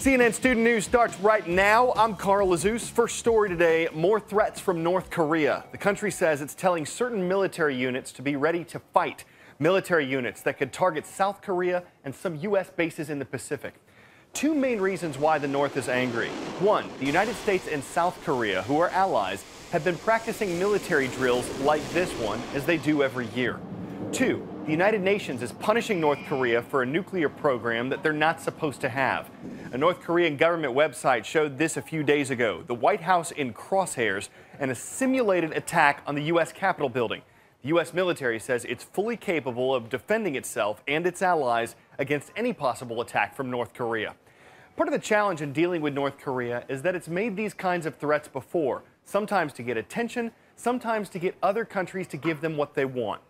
CNN Student News starts right now. I'm Carl Azus. First story today, more threats from North Korea. The country says it's telling certain military units to be ready to fight. Military units that could target South Korea and some U.S. bases in the Pacific. Two main reasons why the North is angry. One, the United States and South Korea, who are allies, have been practicing military drills like this one, as they do every year. Two, the United Nations is punishing North Korea for a nuclear program that they're not supposed to have. A North Korean government website showed this a few days ago. The White House in crosshairs and a simulated attack on the U.S. Capitol building. The U.S. military says it's fully capable of defending itself and its allies against any possible attack from North Korea. Part of the challenge in dealing with North Korea is that it's made these kinds of threats before, sometimes to get attention, sometimes to get other countries to give them what they want.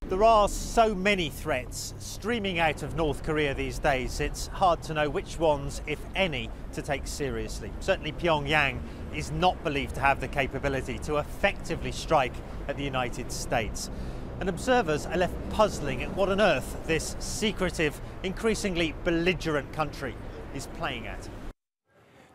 There are so many threats streaming out of North Korea these days, it's hard to know which ones, if any, to take seriously. Certainly Pyongyang is not believed to have the capability to effectively strike at the United States. And observers are left puzzling at what on earth this secretive, increasingly belligerent country is playing at.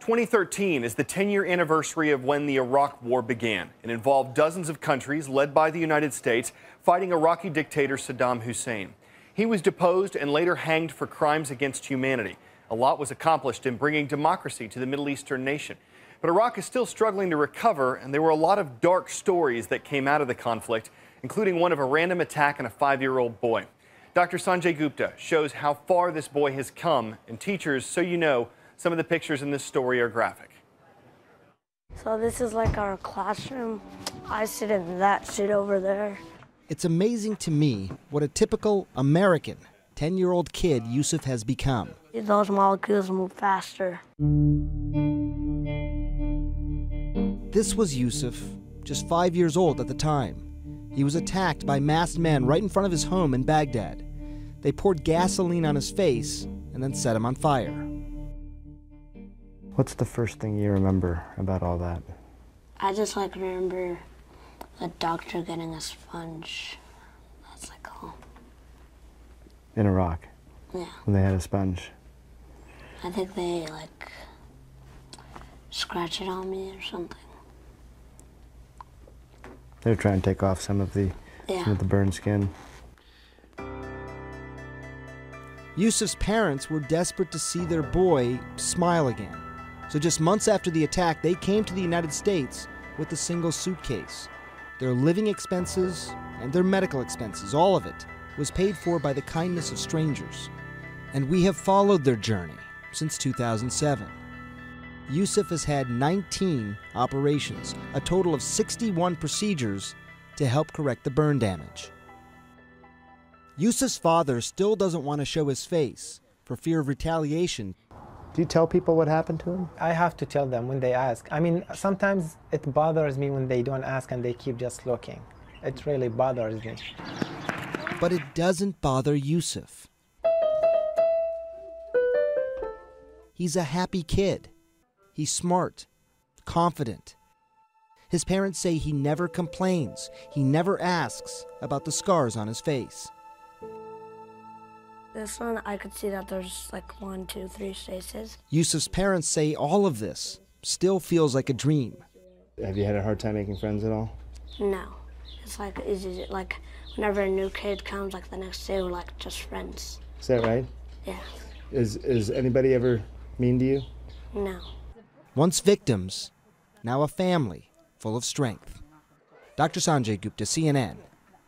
2013 is the 10-year anniversary of when the Iraq War began. It involved dozens of countries, led by the United States, fighting Iraqi dictator Saddam Hussein. He was deposed and later hanged for crimes against humanity. A lot was accomplished in bringing democracy to the Middle Eastern nation. But Iraq is still struggling to recover, and there were a lot of dark stories that came out of the conflict, including one of a random attack on a 5-year-old boy. Dr. Sanjay Gupta shows how far this boy has come, and teachers, so you know, some of the pictures in this story are graphic. So this is like our classroom. I sit in that seat over there. It's amazing to me what a typical American 10-year-old kid Yusuf has become. Those molecules move faster. This was Yusuf, just 5 years old at the time. He was attacked by masked men right in front of his home in Baghdad. They poured gasoline on his face and then set him on fire. What's the first thing you remember about all that? I just remember the doctor getting a sponge. That's all. In Iraq? Yeah. When they had a sponge? I think they scratch it on me or something. They were trying to take off some of the burned skin. Yusuf's parents were desperate to see their boy smile again. So just months after the attack, they came to the United States with a single suitcase. Their living expenses and their medical expenses, all of it, was paid for by the kindness of strangers. And we have followed their journey since 2007. Yusuf has had 19 operations, a total of 61 procedures to help correct the burn damage. Yusuf's father still doesn't want to show his face for fear of retaliation. Do you tell people what happened to him? I have to tell them when they ask. I mean, sometimes it bothers me when they don't ask and they keep just looking. It really bothers me. But it doesn't bother Yusuf. He's a happy kid. He's smart, confident. His parents say he never complains. He never asks about the scars on his face. This one, I could see that there's 1, 2, 3 stitches. Yusuf's parents say all of this still feels like a dream. Have you had a hard time making friends at all? No. It's easy. Whenever a new kid comes, the next day, we're just friends. Is that right? Yeah. Is anybody ever mean to you? No. Once victims, now a family full of strength. Dr. Sanjay Gupta, CNN,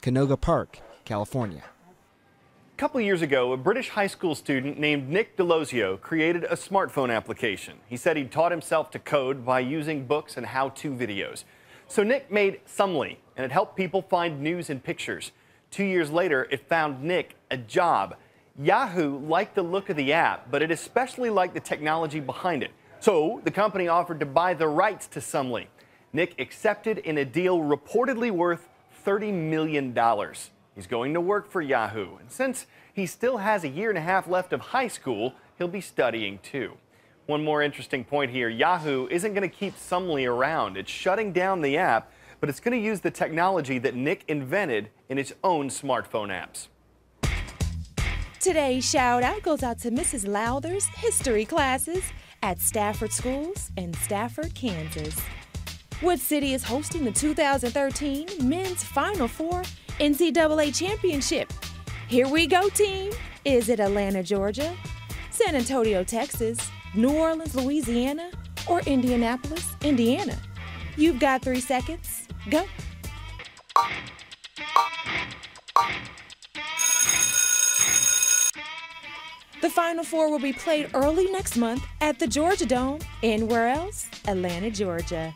Canoga Park, California. A couple years ago, a British high school student named Nick Delosio created a smartphone application. He said he'd taught himself to code by using books and how-to videos. So Nick made Sumly, and it helped people find news and pictures. 2 years later, it found Nick a job. Yahoo liked the look of the app, but it especially liked the technology behind it. So the company offered to buy the rights to Sumly. Nick accepted in a deal reportedly worth $30 million. He's going to work for Yahoo, and since he still has a year and a half left of high school, he'll be studying too. One more interesting point here, Yahoo isn't going to keep Sumly around. It's shutting down the app, but it's going to use the technology that Nick invented in its own smartphone apps. Today's shout out goes out to Mrs. Lowther's history classes at Stafford Schools in Stafford, Kansas. What city is hosting the 2013 Men's Final Four NCAA Championship? Here we go, team. Is it Atlanta, Georgia, San Antonio, Texas, New Orleans, Louisiana, or Indianapolis, Indiana? You've got 3 seconds. Go. The Final Four will be played early next month at the Georgia Dome. And where else? Atlanta, Georgia.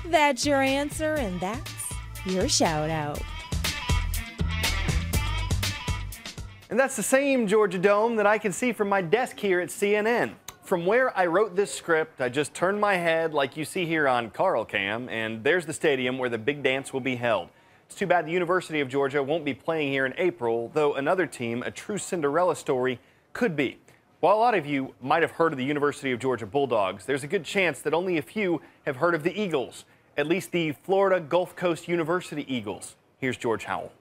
That's your answer, and that's your shout out. And that's the same Georgia Dome that I can see from my desk here at CNN. From where I wrote this script, I just turned my head like you see here on Carl Cam, and there's the stadium where the big dance will be held. It's too bad the University of Georgia won't be playing here in April, though another team, a true Cinderella story, could be. While a lot of you might have heard of the University of Georgia Bulldogs, there's a good chance that only a few have heard of the Eagles, at least the Florida Gulf Coast University Eagles. Here's George Howell.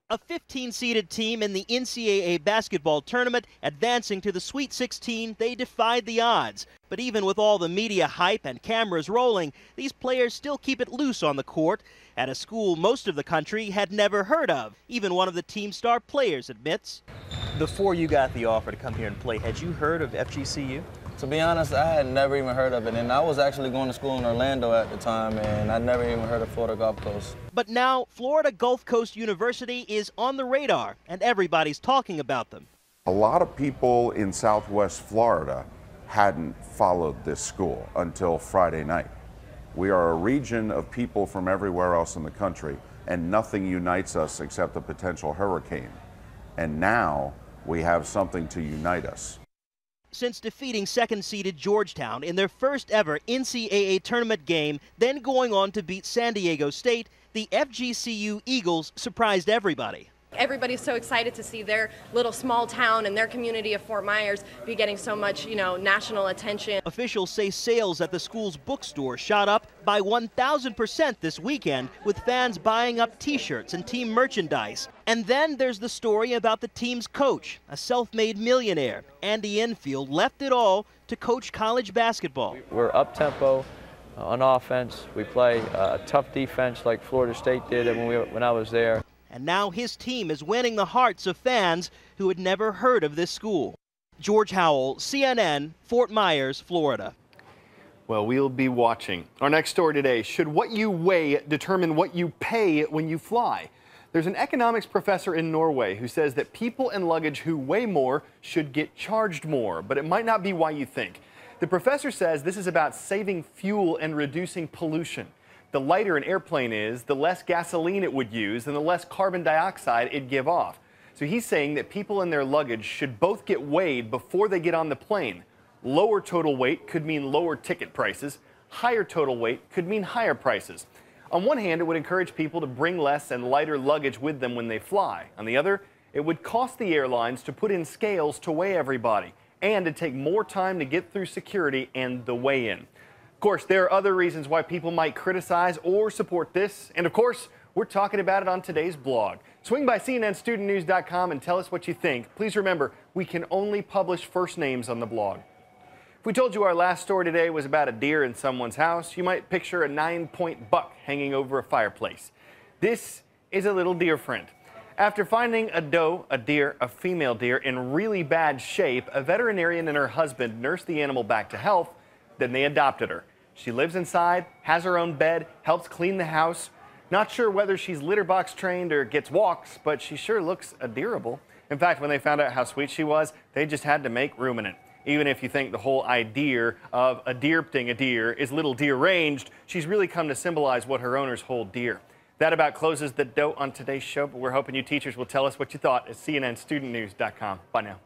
A 15-seeded team in the NCAA basketball tournament advancing to the Sweet 16, they defied the odds. But even with all the media hype and cameras rolling, these players still keep it loose on the court at a school most of the country had never heard of. Even one of the team's star players admits. Before you got the offer to come here and play, had you heard of FGCU? To be honest, I had never even heard of it, and I was actually going to school in Orlando at the time, and I never even heard of Florida Gulf Coast. But now, Florida Gulf Coast University is on the radar, and everybody's talking about them. A lot of people in Southwest Florida hadn't followed this school until Friday night. We are a region of people from everywhere else in the country, and nothing unites us except a potential hurricane. And now we have something to unite us. Since defeating second-seeded Georgetown in their first ever NCAA tournament game, then going on to beat San Diego State, the FGCU Eagles surprised everybody. Everybody's so excited to see their little small town and their community of Fort Myers be getting so much, national attention. Officials say sales at the school's bookstore shot up by 1,000% this weekend, with fans buying up T-shirts and team merchandise. And then there's the story about the team's coach, a self-made millionaire. Andy Enfield left it all to coach college basketball. We're up-tempo on offense. We play tough defense like Florida State did when I was there. And now his team is winning the hearts of fans who had never heard of this school. George Howell, CNN, Fort Myers, Florida. Well, we'll be watching. Our next story today, should what you weigh determine what you pay when you fly? There's an economics professor in Norway who says that people and luggage who weigh more should get charged more, but it might not be why you think. The professor says this is about saving fuel and reducing pollution. The lighter an airplane is, the less gasoline it would use and the less carbon dioxide it'd give off. So he's saying that people and their luggage should both get weighed before they get on the plane. Lower total weight could mean lower ticket prices. Higher total weight could mean higher prices. On one hand, it would encourage people to bring less and lighter luggage with them when they fly. On the other, it would cost the airlines to put in scales to weigh everybody and to take more time to get through security and the weigh-in. Of course, there are other reasons why people might criticize or support this, and of course, we're talking about it on today's blog. Swing by cnnstudentnews.com and tell us what you think. Please remember, we can only publish first names on the blog. If we told you our last story today was about a deer in someone's house, you might picture a 9-point buck hanging over a fireplace. This is a little deer friend. After finding a doe, a female deer, in really bad shape, a veterinarian and her husband nursed the animal back to health, then they adopted her. She lives inside, has her own bed, helps clean the house. Not sure whether she's litter box trained or gets walks, but she sure looks adorable. In fact, when they found out how sweet she was, they just had to make room in it. Even if you think the whole idea of adopting a deer is a little deranged, she's really come to symbolize what her owners hold dear. That about closes the dough on today's show, but we're hoping you teachers will tell us what you thought at cnnstudentnews.com. Bye now.